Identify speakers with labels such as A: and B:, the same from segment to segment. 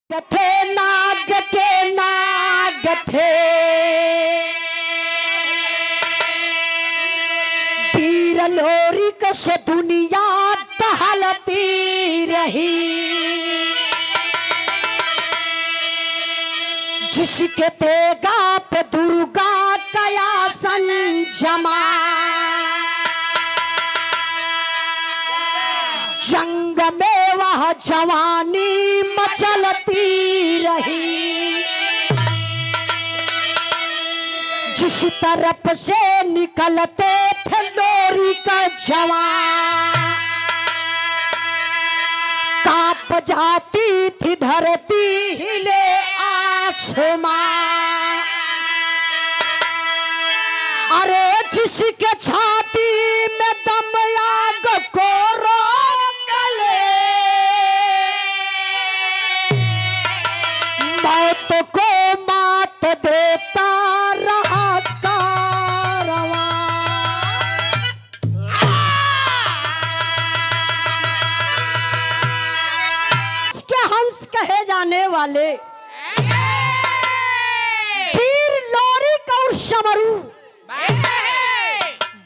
A: थे नाग के नाग थे, वीर लोरी से दुनिया टहलती रही। जिसके तेगा पे दुर्गा कया संजमा, जंग में वह जवानी मचलती रही। जिस तरफ से निकलते थे लोरी का जवान, कांप जाती थी धरती हिले आसमां। अरे जिसके छाती में दम आग को रोक ले, मौत को मात देता रहा कारवां। इसके हंस कहे जाने वाले वीर लोरिक और समरू,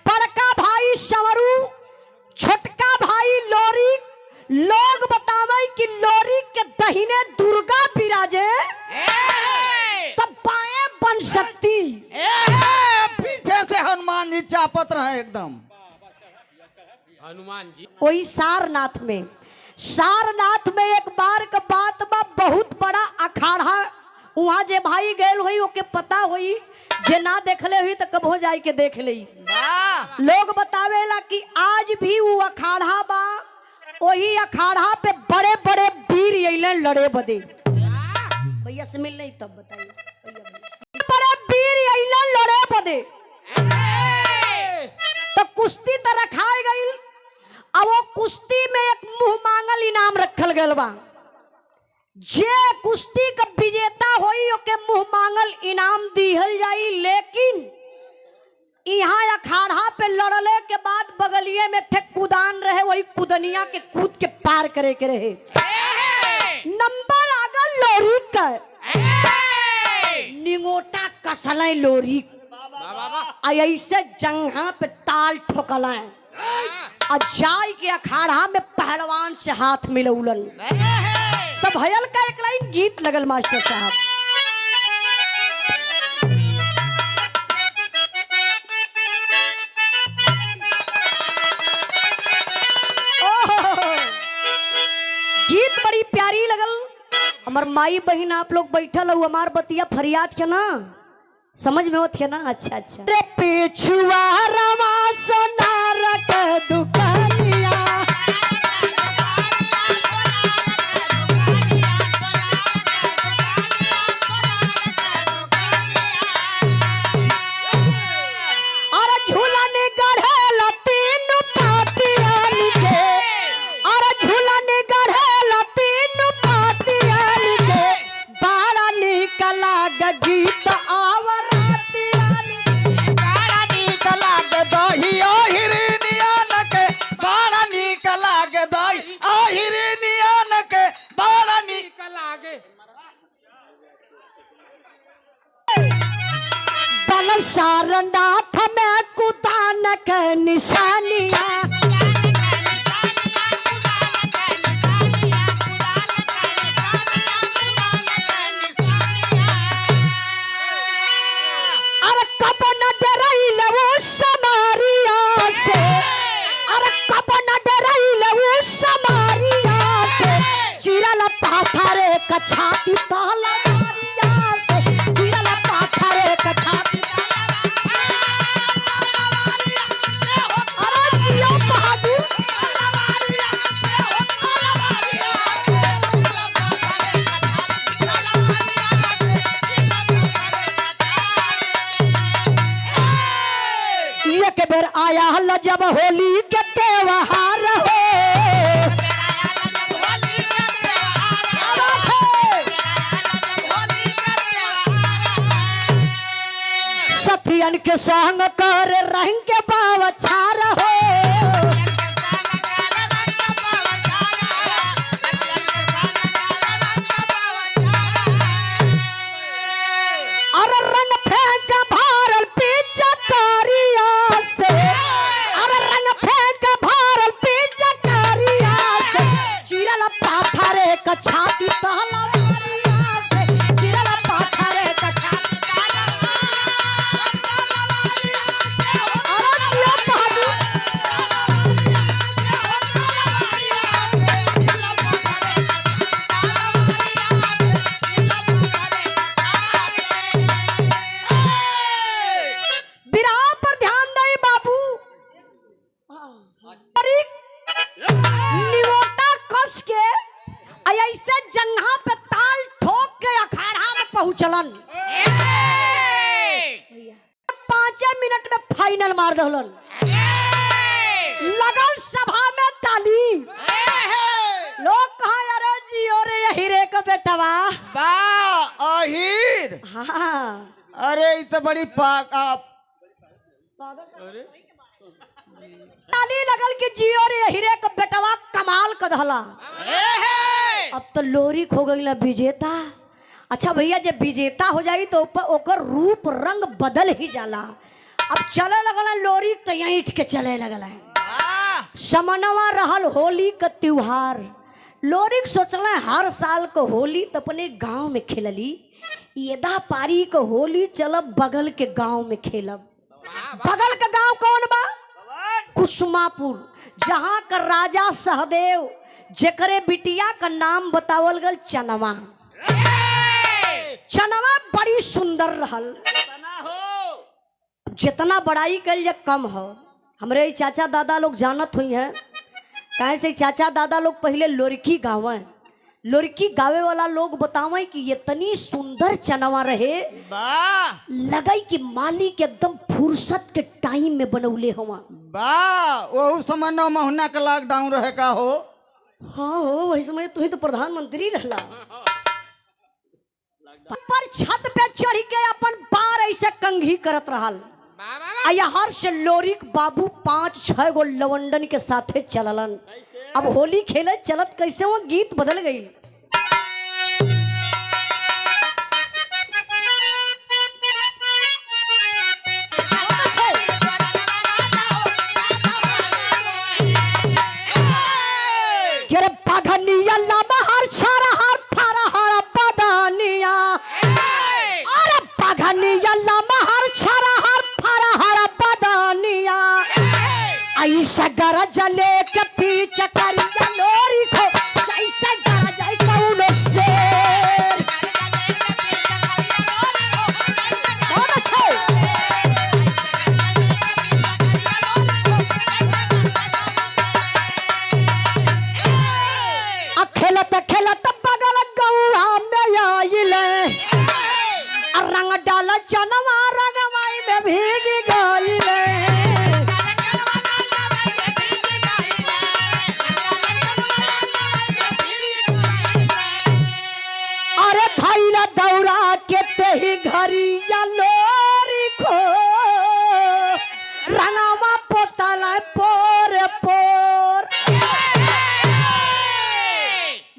A: बड़का भाई समरू, छोटका भाई लोरिक। लोग बतावे कि लोरिक के दहिने दुर्गा विराजे तब बाएं बन सकती,
B: पीछे से हनुमान जी चापत रहे एकदम।
C: हनुमान जी
A: वही सारनाथ में, सारनाथ में एक बार का बात बा, बहुत बड़ा अखाड़ा वहाँ जे भाई गए हुई ओके पता हुई, जे ना देखले हुई तो कब हो जाए के देख ली। लोग बतावेला कि आज भी वो अखाड़ा बा, वही अखाड़ा पे बड़े बड़े वीर अइलन लड़े बदे। भैया से मिल नहीं तब बताइए। बड़े वीर अइलन लड़े बदे तो कुश्ती तो रखाई गई। अब वो कुश्ती में एक मुंह मांगल इनाम रखल गल बा, जे कुश्ती का विजेता होई ओके मुंह मांगल इनाम दिहल जाई। लेकिन यहाँ अखाड़ा पे लड़ले के बाद बगलिए में थे कुदान रहे, वही कुदनिया के कूद के पार करे के रहे। नंबर आगल लोरी का, निगोटा कसले लोरी ऐसे जंघा पे ताल ठोकला जाय के अखाड़ा में पहलवान से हाथ मिलौलन। तब भयल का एक लाइन गीत लगल मास्टर साहब। गीत बड़ी प्यारी लगल। हमार माई बहन आप लोग बैठल हो, हमार बतिया फरियाद के ना समझ में होती है ना। अच्छा अच्छा। रे पिछुआ रवा सोनार के दुकानिया, अरे झूलन गढ़ेल तीन पातियान के, अरे झूलन गढ़ेल तीन पातियान के, बड़ा निक लाग गीत आवर सारनाथ में कुदान के निशानिया, अरे कब न डरैल वो समारिया से, अरे कब न डरैल वो समारिया से, चिरल पाथरे कछाती ताला मारिया से, चिरल पाथरे कछाती बेर आया हल जब होली के त्योहार हो, सखियन के संग कर रंग के बाव छार हो। पहुंचलन। 5 मिनट में फाइनल मार दहलन। लगल सभा में ताली। लोग कहा अरे जियो रे हीरे का बेटवा।
B: वाह अहीर।
A: हाँ
B: अरे ये तो बड़ी
A: ताली लगल कि जियो रे हीरे का बेटवा कमाल कर दहला। अब तो लोरी खो गई ना विजेता। अच्छा भैया जब विजेता हो जाई तो ओकर रूप रंग बदल ही जाला। अब चले लगल लोरी तो यहीं उठ के चले लगल है। समनवा रहल होली का त्योहार। लोरी सोचल हर साल को होली तो अपने गांव में खेलली। येदा पारी को होली चलब बगल के गांव में खेलब। बगल का गांव कौन बा? कुसुमापुर, जहां का राजा सहदेव जेकरे बिटिया का नाम बतावल गल चनवा। चनवा बड़ी सुंदर रहल। जितना बड़ाई कल कम हो। हमरे चाचा दादा लोग जानत हुई हैं। कहे से चाचा दादा लोग पहले लोरकी गावे। लोरकी गावे वाला लोग बतावे कि इतनी सुंदर चनवा रहे। लगई कि मालिक एकदम फुर्सत के टाइम में बनौले हुआ।
B: वाह वो समय 9 महीना का लॉकडाउन रहे का हो।
A: हाँ हो वही समय तू ही तो प्रधानमंत्री रहला। पर छत पे चढ़ के अपन बार ऐसे कंघी करत रहल। हर से लोरिक बाबू 5-6 गो लवंडन के साथे चललन। अब होली खेले चलत कैसे वो गीत बदल गई। जले के पीछे करिया लोरी खो जैसे गरा जाए कौनो शेर। बहुत अच्छे। खेलत खेलत बगल गौआ में आइले। रंग डाल चनवा रंगवाई में भीग गइले। दौरा के तेही घरिया लोरी खो रंगावा पोतला पोर पोर।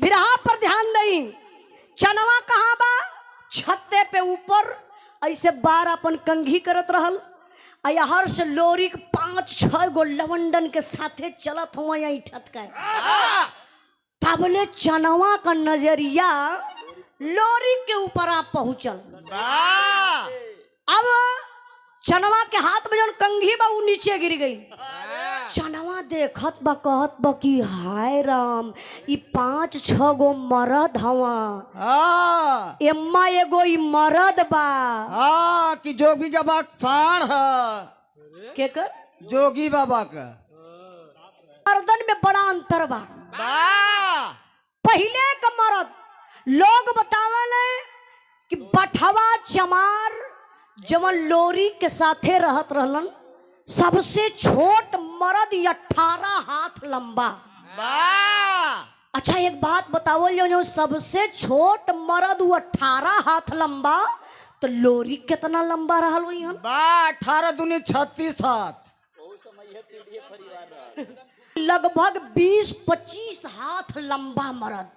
A: बिरहा पर ध्यान दई। चनवा कहाँ बा? छत्ते पे ऊपर ऐसे बार अपन कंघी करत रहल। हर से लोरी 5-6 गो लवंडन के साथे चलत हुआ यही ठत के। तबले चनवा का नजरिया लोरी के ऊपर आप पहुंचल। अब चनवा के हाथ में जो कंघी बा वो नीचे गिर गई। चनवा देखत बा कहत बा कि हाय राम ई 5-6 गो मरद हवा। एम्मा एगो ई मरद बा।
B: कि जोगी बाबा साण है।
A: के कर?
B: जोगी बाबा का
A: मर्दन में बड़ा अंतर बा। पहले का मर्द लोग बतावले कि बठवा चमार जवन लोरी के साथे रहत रहलन सबसे छोट मर्द 18 हाथ लंबा। अच्छा एक बात बतावल जो सबसे छोट मर्द 18 हाथ लंबा तो लोरी कितना लंबा रहल वही हम?
B: 18 दूनी 36 हाथ।
A: लगभग 20-25 हाथ लंबा मर्द।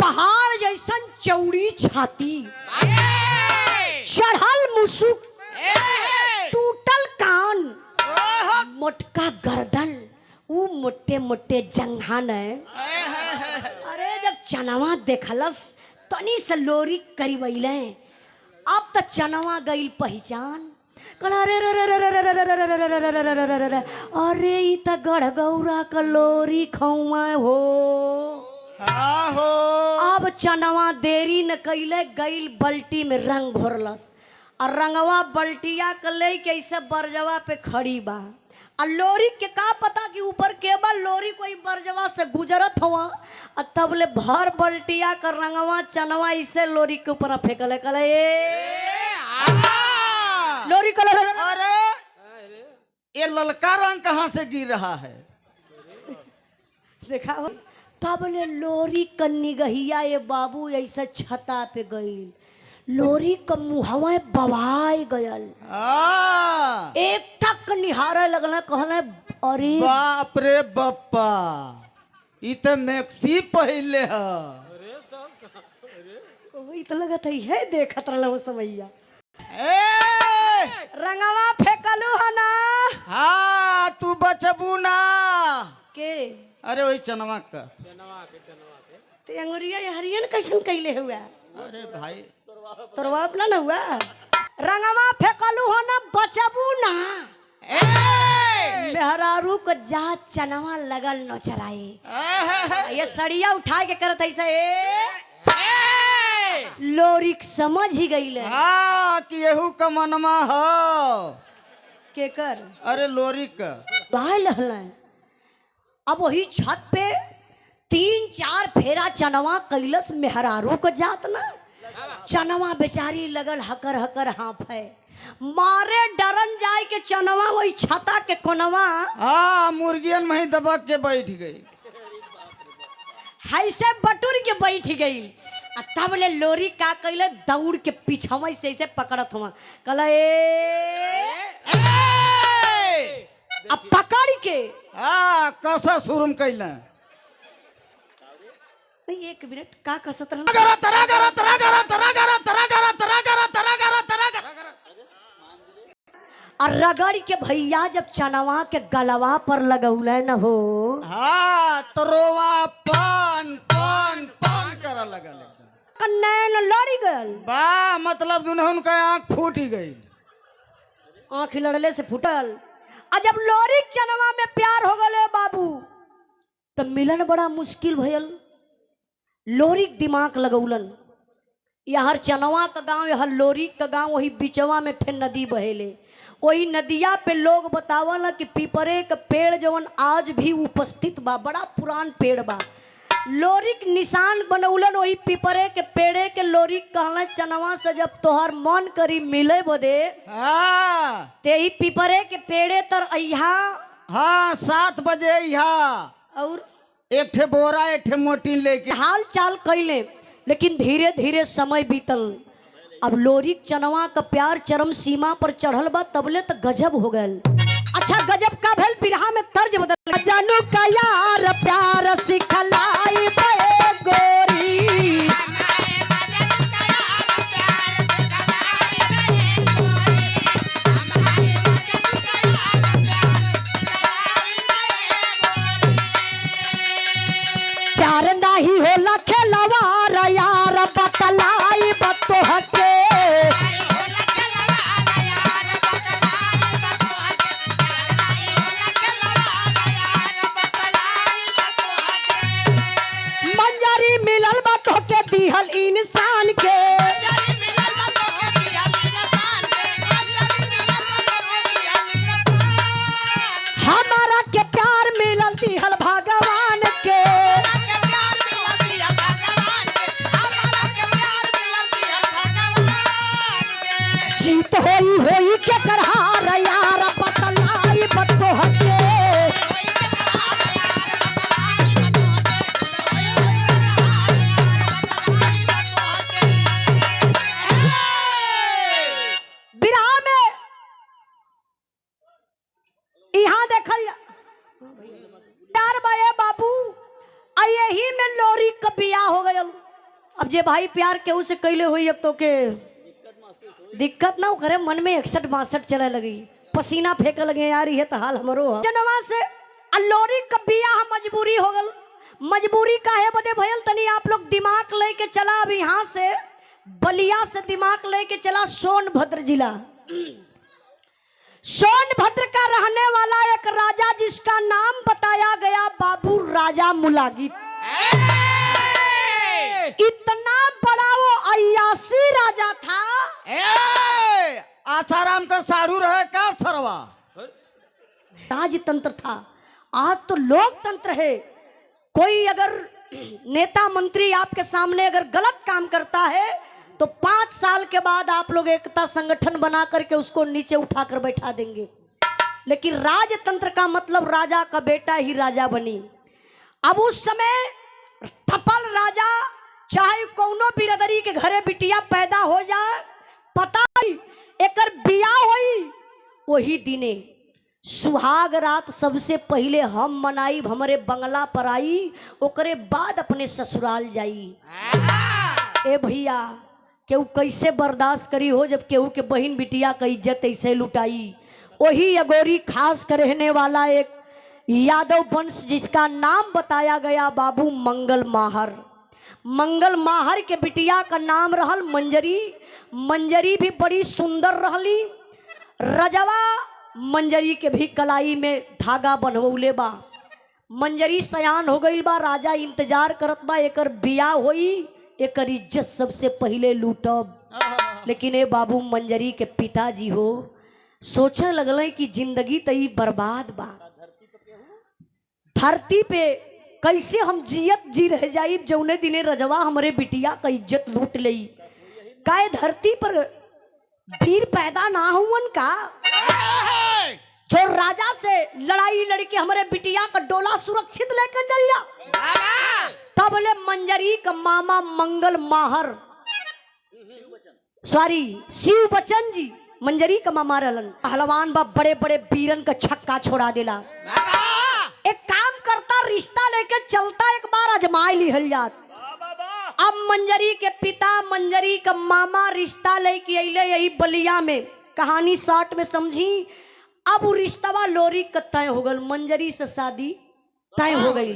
A: पहाड़ जैसन चौड़ी छाती, चढ़ल मुसुक, टूटल कान, मोटका गर्दन, वो मोटे मोटे जंघान है। अरे जब चनवा देखलस तनी से लोरी करीबैले। अब तो चनवा गई पहचान। अरे ई त गढ़गौरा का लोरी खौआ हो। अब चनवा देरी न कैले गईल बल्टी में रंग घोरलस और रंगवा बल्टिया के ले कैसे बरजवा पे खड़ी बा और लोरी के का पता कि ऊपर केवल लोरी कोई बरजवा से गुजरत हुआ और तब ले भर बल्टिया कर रंगवा चनवा इसे लोरी के ऊपर फेंकले कले लोरी कलर।
B: अरे ये ललका रंग कहाँ से गिर रहा है?
A: देखा हो तब ले लोरी क निगहिया ये बाबू ऐसा छता पे गई लोरी क मुहवा बवाई गयल एक टक निहारे लगल कहले अरे
B: बाप रे बप्पा ई तो मैक्सी पहले है।
A: वही तो लगत है देखत रहल समैया
B: ए
A: रंगवा फेंकलू है ना।
B: हाँ तू बचबू ना
A: के
B: अरे वही चनवा का
A: ते अंगुरिया हरियन कैसन कैले हुआ?
B: अरे भाई
A: तोरवा अपना ना हुआ रंगवा फेंकलू हो ना बचबू ना। मेहरारू को जा चनवा लगल न चराए ये सड़िया उठा के करत ऐसा लोरिक समझ ही गई ले
B: हाँ कि यहू का मनमा हो
A: के कर
B: अरे लोरी का
A: बाहर लहला अब वही छत पे 3-4 फेरा चनवा कैलस मेहरारू को जात ना चनवा बेचारी लगल हकर हकर हाफे मारे डरन जाए के चनवा वही छता के कोनवा
B: हाँ मुर्गियन में ही दबा के बैठ गई
A: ऐसे बटुर के बैठ गई तब ले लोरी का कैले दौड़ के पीछवा से ऐसे पकड़त हुआ कल अब पकड़ के
B: हाँ कसा शुरू कैल
A: नहीं 1 मिनट का कसत रहना और रगड़ के भैया जब चनवा के गलवा पर लगौले न हो
B: हाँ तो रोवा पान पान पान कर लगल
A: नैन लड़ी गल
B: बा मतलब दुल्हन का आँख फूट गई
A: आँख लड़ले से फूटल और जब लोरी चनवा में प्यार हो गए बाबू तो मिलन बड़ा मुश्किल भयल लोरी दिमाग लगौलन यहाँ चनवा का गांव यहाँ लोरी का गांव वही बिचवा में ठे नदी बहेले वही नदिया पे लोग बतावल कि पीपरे का पेड़ जवन आज भी उपस्थित बा बड़ा पुरान पेड़ बा लोरिक निशान बनौलन वही पीपरे के पेड़े के लोरिक कहला चनवा से जब तोहर मन करी मिले बदे
B: हाँ
A: ते ही पीपरे के पेड़े तर अहा
B: हाँ 7 बजे यहाँ
A: और
B: एक ठे बोरा एक ठे मोटी लेके
A: हाल चाल कैले लेकिन धीरे धीरे समय बीतल अब लोरिक चनवा का प्यार चरम सीमा पर चढ़ल बा तबले तो गजब हो गल। अच्छा गजब का भल बिरहा में तर्ज बदल जानू का यार प्यार सिखलाई बे गोरी प्यार नाही होला खेलवार यार बतलाई बतो हके मंजरी मिलल बतो के दिहल इंसान के हमारा के प्यार मिलल दिहल भगवान के जीत होई के करहार यार बतलाई बतो हके बिरहा में यहाँ देखल डर बे बाबू यही में लोरी का बियाह हो गया। अब जे भाई प्यार केहू से कैले हुई अब तो के दिक्कत ना करे मन में 61-62 चले लगी पसीना फेंके लगे यार ये तो हाल हमरो जनवा से लोरी का बियाह मजबूरी हो गल। मजबूरी काहे बदे भयल तनी आप लोग दिमाग लेके चला अब यहाँ से बलिया से दिमाग लेके चला सोनभद्र जिला। सोनभद्र का रहने वाला एक राजा जिसका नाम बताया गया बाबू राजा मुलागित। इतना बड़ा वो अय्यासी राजा था।
B: आसाराम का साढ़ू रहे का सरवा
A: राजतंत्र था, आज तो लोकतंत्र है। कोई अगर नेता मंत्री आपके सामने अगर गलत काम करता है तो 5 साल के बाद आप लोग एकता संगठन बना करके उसको नीचे उठाकर बैठा देंगे। लेकिन राजतंत्र का मतलब राजा का बेटा ही राजा बनी। अब उस समय थपल राजा चाहे कौनो बिरादरी के घरे बिटिया पैदा हो जाए, पता ही एकर बिया होई वही दिने सुहाग रात सबसे पहले हम मनाई, हमरे बंगला पर आई, ओकरे बाद अपने ससुराल जाई। ए भैया केहू कैसे बर्दाश्त करी हो जब केहू के बहन बिटिया का इज्जत ऐसे लुटाई। वही अगोरी खास कर रहने वाला एक यादव वंश जिसका नाम बताया गया बाबू मंगल माहर। मंगल माहर के बिटिया का नाम रहल मंजरी। मंजरी भी बड़ी सुंदर रहली। रजवा मंजरी के भी कलाई में धागा बनवले बा। मंजरी सयान हो गई बा, राजा इंतजार करत बा एकर बिया होई, एकर इज्जत सबसे पहले लूटब। लेकिन ए बाबू मंजरी के पिताजी हो सोचे लगल कि जिंदगी तई बर्बाद बा, धरती पे कैसे हम जियत जी रह जाई जौने दिने रजवा हमरे बिटिया का इज्जत लूट लई। काय धरती पर वीर पैदा ना हुवन का जो राजा से लड़ाई लड़के हमारे बिटिया का डोला सुरक्षित लेकर चल जा। तब ले मंजरी का मामा मंगल माहर शिव बच्चन जी मंजरी का मामा रहलन। पहलवान बा, बड़े बड़े वीरन का छक्का छोड़ा देला। एक काम करता रिश्ता लेके चलता, एक बार अजमाई लिहल जात। अब मंजरी के पिता मंजरी का मामा रिश्ता लेके अइले यही बलिया में। कहानी शॉर्ट में समझी। अब वो रिश्तवा लोरी का तय हो गल, मंजरी से शादी तय हो गई।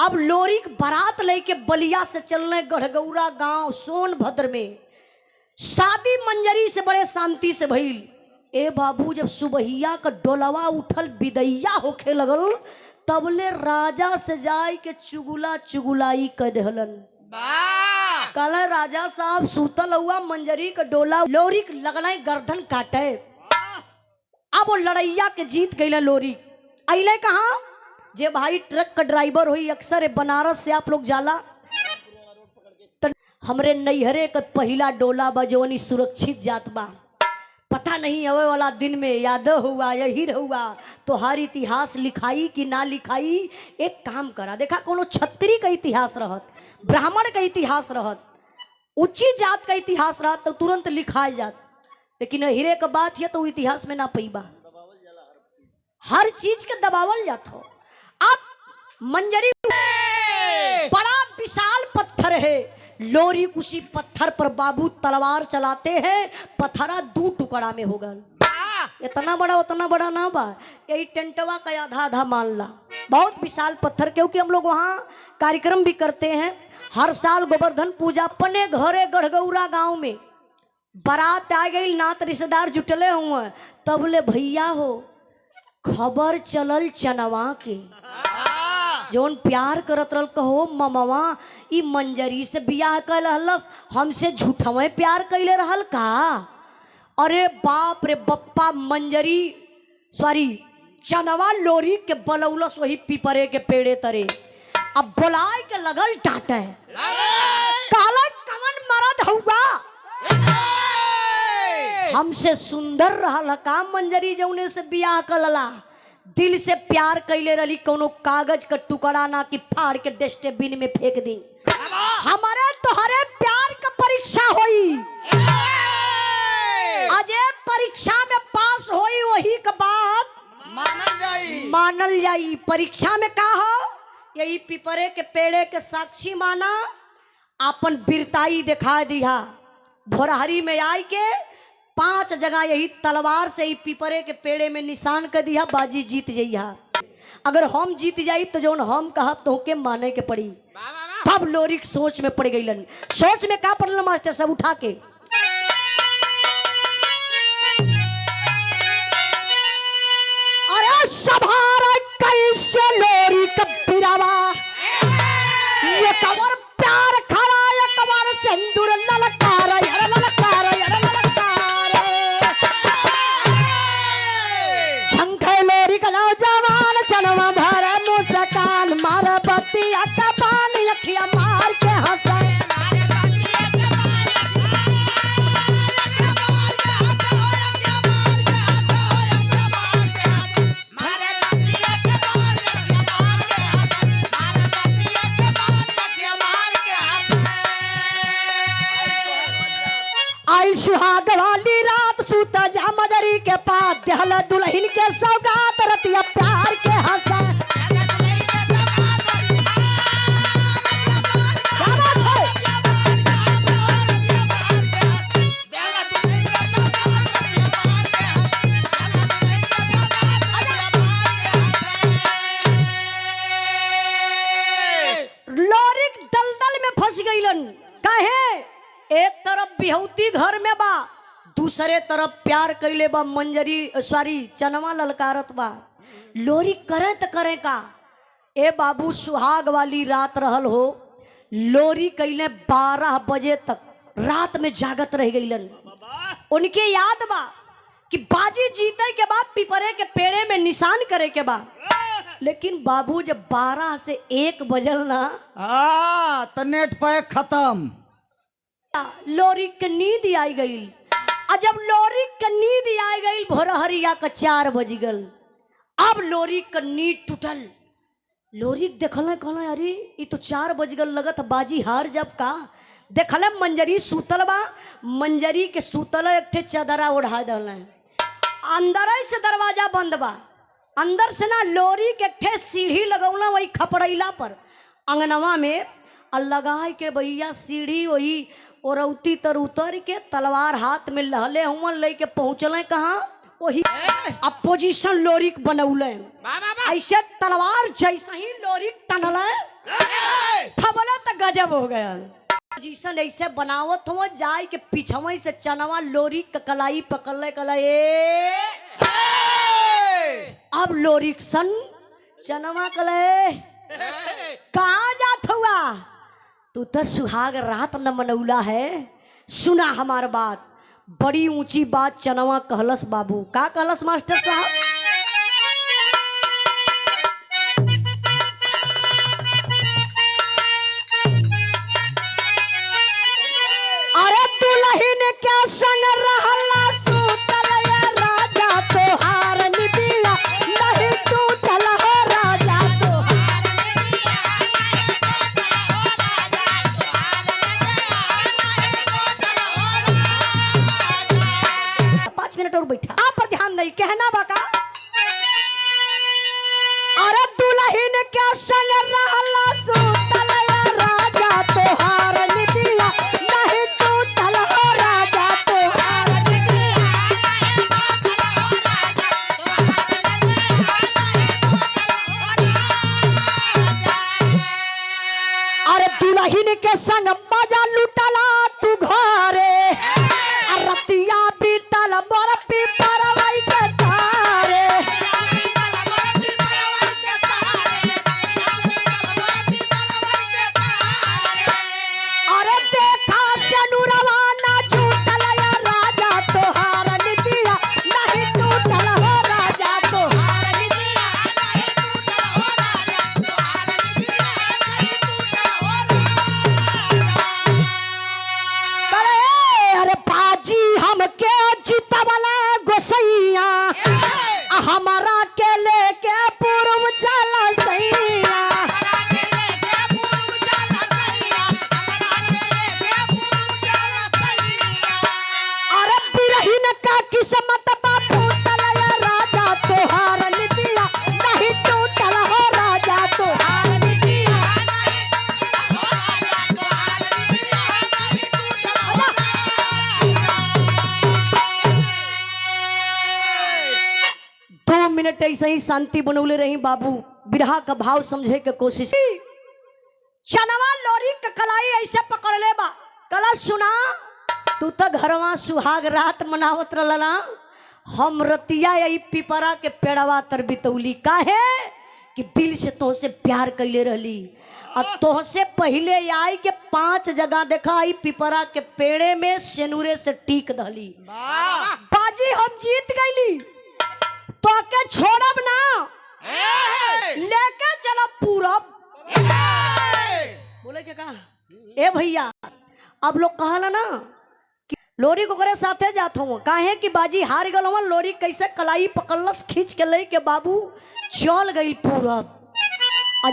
A: अब लोरी बारात लेके बलिया से चलने गढ़गौरा गांव सोनभद्र में। शादी मंजरी से बड़े शांति से भइल। ए बाबू जब सुबहिया का डोलवा उठल विदैया होखे लगल तबले राजा से जाय के चुगुला चुगुलाई कर देहलन। कल राजा साहब सूतल हुआ, मंजरी का डोला लोरी लगल गर्दन काटे। अब वो लड़ैया के जीत गई लोरी। अइले कहा जे भाई ट्रक का ड्राइवर हुई, अक्सर बनारस से आप लोग जाला, हमरे नैहरे का पहला डोला बजवनी सुरक्षित जात बा। पता नहीं आवे वाला दिन में याद हुआ यही हुआ तो हर इतिहास लिखाई कि ना लिखाई। एक काम करा, देखा कोनो छत्री का इतिहास रहत, ब्राह्मण का इतिहास रहत, उच्ची जात का इतिहास रहत तो तुरंत लिखाई जात। लेकिन हीरे का बात है तो इतिहास में ना पैबा, हर चीज के दबावल जात हो। अब मंजरी बड़ा विशाल पत्थर है, लोरी उसी पत्थर पर बाबू तलवार चलाते हैं, पत्थरा 2 टुकड़ा में हो गल। इतना बड़ा उतना बड़ा ना बा, यही टेंटवा का आधा आधा मान ला। बहुत विशाल पत्थर, क्योंकि हम लोग वहाँ कार्यक्रम भी करते हैं। हर साल गोवर्धन पूजा अपने घरे गढ़गौरा गांव में बारात आ गई, नात रिश्तेदार जुटले हुए, तब ले भैया हो खबर चलल चनवा के जोन प्यार करत रहल कहो ममवा ई मंजरी से बियाह कैल हलस, हमसे झूठवे प्यार कैले रहल का। अरे बाप रे बप्पा, मंजरी चनवा लोरी के बलौलस वही पीपरे के पेड़े तरे। अब बोलाय के लगल टाटे, कहला कवन मरद हुआ हमसे सुंदर रहल का मंजरी जौने से बियाह कलला। दिल से प्यार कैले रही, कोनो कागज का टुकड़ा ना कि फाड़ के डस्टबिन में फेंक दी। हमारे तोहरे प्यार का परीक्षा होई, अजय परीक्षा में पास होई वही के बाद मानल जाई। परीक्षा में का हो, यही पिपरे के पेड़े के साक्षी माना, अपन वीरताई दिखा दिया। भोरहरी में आई के 5 जगह यही तलवार से ही पिपरे के पेड़े में निशान कर दिया, बाजी जीत जइहा। अगर हम जीत जाई तो जोन हम कहब तो के माने के पड़ी। तब लोरी सोच में पड़ गईलन। सोच में का पड़ल मास्टर सब उठा के, अरे सभारा कैसे लोरी कबीरावा, ये कवर प्यार खड़ा, ये कवर सिंदूर ललकार, यार ललकार, यार ललकार। आई सुहाग वाली रात सूता जा मजरी के पास दहल दुल्हन के सौगात रतिया प्यार के हंसा। क्या बात है? लोरिक दलदल में फंस गईलन। काहे? एक तरफ बिहौती घर में बा, दूसरे तरफ प्यार कैले बा मंजरी सॉरी चनवा ललकारत बा। लोरी करे त करे का। ए बाबू सुहाग वाली रात रहल हो। लोरी कैले 12 बजे तक रात में जागत रह गईलन। उनके याद बा कि बाजी जीते के बाद पिपरे के पेड़े में निशान करे के बा। लेकिन बाबू जब 12 से 1 बजल ना
B: तो नेट पे खत्म।
A: लोरी के नींद आई गई। जब लोरी के नींद आई गई भोरहरिया का 4 बज गल। अब लोरी का नींद टूटल। लोरी देखल कहल अरे ये तो 4 बज गल, लगत बाजी हार जब का। देखल मंजरी सूतल बा, मंजरी के सूतल एक ठे चदरा ओढ़ा दल। अंदर से दरवाजा बंद बा, अंदर से ना लोरी के ठे सीढ़ी लगौला वही खपड़ैला पर अंगनवा में लगाए के भैया सीढ़ी वही औरौती तर उतर के तलवार हाथ में लहले हुआ लेके पहुंचले कहाँ वही अपोजिशन लोरिक बनौले। ऐसे तलवार जैसे ही लोरिक तनले थबले तो गजब हो गया। पोजीशन ऐसे बनावत हुआ जाए के पीछवे से चनवा लोरिक का कलाई पकड़ले कले। अब लोरिक सन चनवा कले कहाँ जात हुआ? तू तो सुहाग रात न मनौला है। सुना हमार बात, बड़ी ऊंची बात चनवा कहलस। बाबू का कहलस मास्टर साहब? अरे दुल्हन क्या संग रहला सूतल या राजा तोहार निदिया नहीं टूटल हो राजा तोहार निदिया। 5 मिनट और बैठा, आप पर ध्यान नहीं कहना बाका। अरे दुल्हन क्या संग रहला सूतल या राजा तोहार निदिया नहीं टूटल हो राजा तोहार निदिया। अरे दुल्हन के संग मजा लुटला तू घरे, रतिया बीतल मोर पिपरवई के तारे। अरे देखा सनुरवा ना छूटल या राजा तोहार निदिया नहीं टूटल हो राजा तोहार निदिया। अरे बाजी हमके जितवला गोसैया हमारा के लेके पूर्व चल सैया। अरे बिरहिन का किस्मत बा फूटल या राजा तोहार निदिया नहीं टूटल हो राजा तोहार निदिया। दो मिनट ऐसे ही शांति बनौले रही बाबू, बिरहा का भाव समझे के कोशिश। चनवा लोरी का कलाई ऐसे पकड़ ले बा, कला सुना तू तो घरवा सुहाग रात मनावत रहला, हम रतिया यही पिपरा के पेड़वा तर बितौली। काहे कि दिल से तोहसे प्यार कैले रहली। और तोहसे पहले आई के 5 जगह देखा आई पिपरा के पेड़े में सेनुरे से टीक दहली। बाजी हम जीत गईली, तो के छोड़ब ना, लेके चला पूरब। बोले क्या कहा? ए भैया अब लोग कहला ना कि लोरी को करे साथे जात हूँ। काहे कि बाजी हार गल हूँ। लोरी कैसे कलाई पकड़लस खींच के ले के बाबू चल गई पूरब।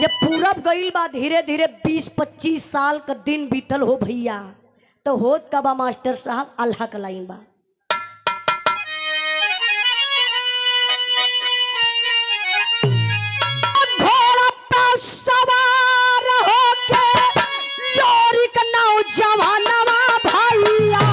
A: जब पूरब गई बा धीरे धीरे 20-25 साल का दिन बीतल हो भैया। तो होत का बा मास्टर साहब, अल्लाह का लाइन बा। घोड़ा पर सवार होके लोरी का नौजवानवा भैया,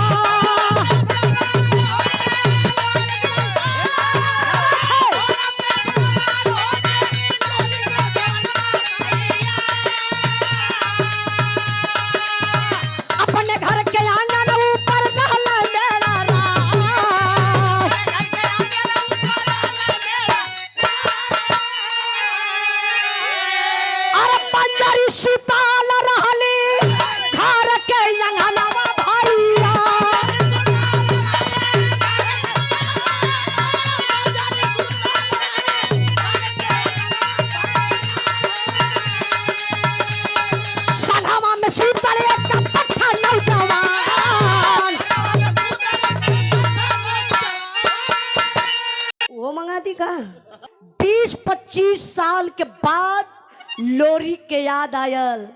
A: अपने घर के आंगन ऊपर रहला मेरा राम। अरे पंजरी सुताल रहली घर के आंगनवा भैया, सगवा में सुतल एक पट्ठा नौजवान। वो मंगा दी का 20-25 साल के बाद लोरी के याद आयल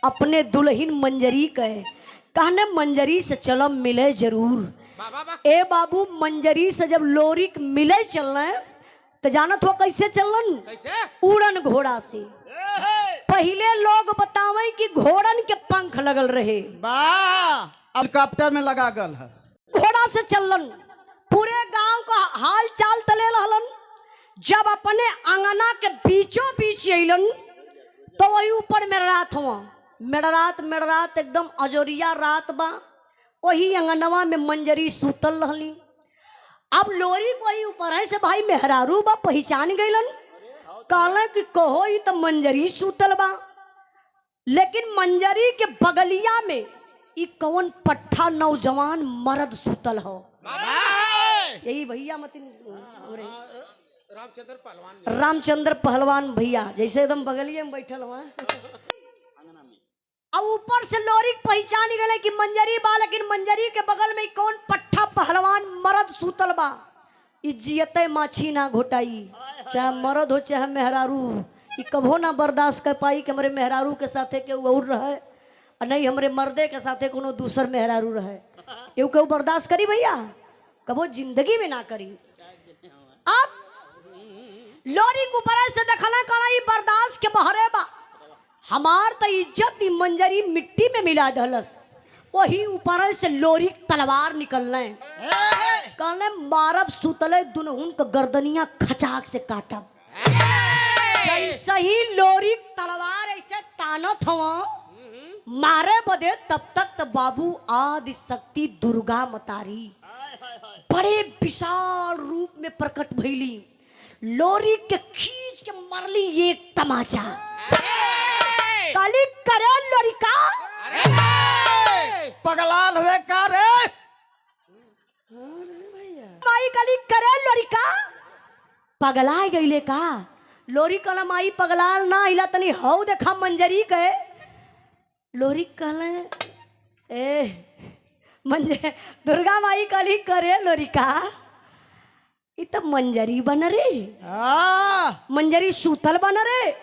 A: अपने दुल्हन मंजरी के। कहने मंजरी से चलम मिले जरूर। ए बाबू, मंजरी से जब लोरी के मिले चलना तो जानत हो कैसे चलन? उड़न घोड़ा से। पहले लोग बतावे कि घोड़न के पंख लगल रहे,
B: वाह, हेलीकॉप्टर में लगा गल है।
A: घोड़ा से चलन। पूरे गांव का हाल चाल तले रहलन। जब अपने आंगना के बीचों बीच अलन तो वही ऊपर मेड़रात हुआ। मेड़रात एकदम अजोरिया रात बा। वही अंगनवा में मंजरी सूतल रहली। अब लोरी को वही ऊपर है से भाई मेहरारू बा, पहचान गईलन। कहले कि कहो ई तो मंजरी सूतल बा। लेकिन मंजरी के बगलिया में ई कौन पट्ठा नौजवान मर्द सूतल हो। यही भैया मतिन रामचंद्र पहलवान भैया, जैसे एकदम बगलिए में बैठल हुआ। अब ऊपर से लोरी पहचान गए कि मंजरी बा, लेकिन मंजरी के बगल में कौन पट्ठा पहलवान मर्द सूतल बा। इज्जते माछी ना घोटाई, चाहे मर्द हो चाहे मेहरारू। ई कभो ना बर्दाश्त कर पाई कि हमारे मेहरारू के साथे के और रहे, और नहीं हमारे मर्दे के साथे कोनो दूसर मेहरारू रहे। ये केहू बर्दाश्त करी भैया? कभो जिंदगी में ना करी। अब लोरी को ऊपर से देखला करा ई बर्दाश्त के बहरे बा। हमार तो इज्जत मंजरी मिट्टी में मिला दहलस। वही ऊपर से लोरी तलवार निकलने कहने मारब सुतले दुनहुन का गर्दनिया खचाक से काटब। जैसे ही लोरी तलवार ऐसे तानत हुआ मारे बदे, तब तक तो बाबू आदि शक्ति दुर्गा मतारी बड़े विशाल रूप में प्रकट भइली। लोरी के खींच के मरली एक तमाचा। काली करे लोरी का
B: पगलाल हुए का रे?
A: माई काली करे लोरी का पगला गईले का? लोरी कहला माई पगलाल ना हिला तनी हौ देखा मंजरी के। लोरी कहले ए मंजे दुर्गा माई काली करे लोरी का ई तो मंजरी बन रे, मंजरी सूतल बन रे।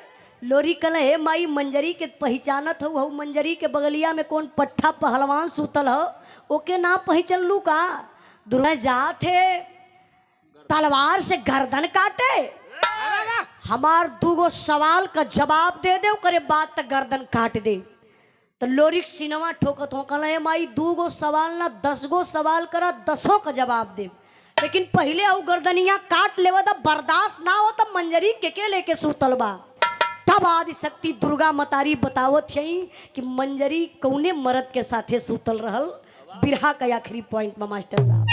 A: लोरी कहले हे माई मंजरी के पहचानत हो मंजरी के बगलिया में कौन पट्ठा पहलवान सूतल हो, ओके ना पहचान लू का? दुर्गा जाते तलवार से गर्दन काटे। हमार दूगो सवाल का जवाब दे दे, करे बात तक गर्दन काट दे। तो लोरी सिनेमा ठोकत हो कहला हे माई दूगो सवाल ना 10 गो सवाल करा, 10 का जवाब दे। लेकिन पहले औ गर्दनिया काट लेवा दा, बर्दाश्त ना हो तो मंजरी के लेके सूतल बा। तब आदि शक्ति दुर्गा मतारी बतावत हई कि मंजरी कौने मर्द के साथे सूतल रहल। बिरहा का आखिरी पॉइंट में मास्टर साहब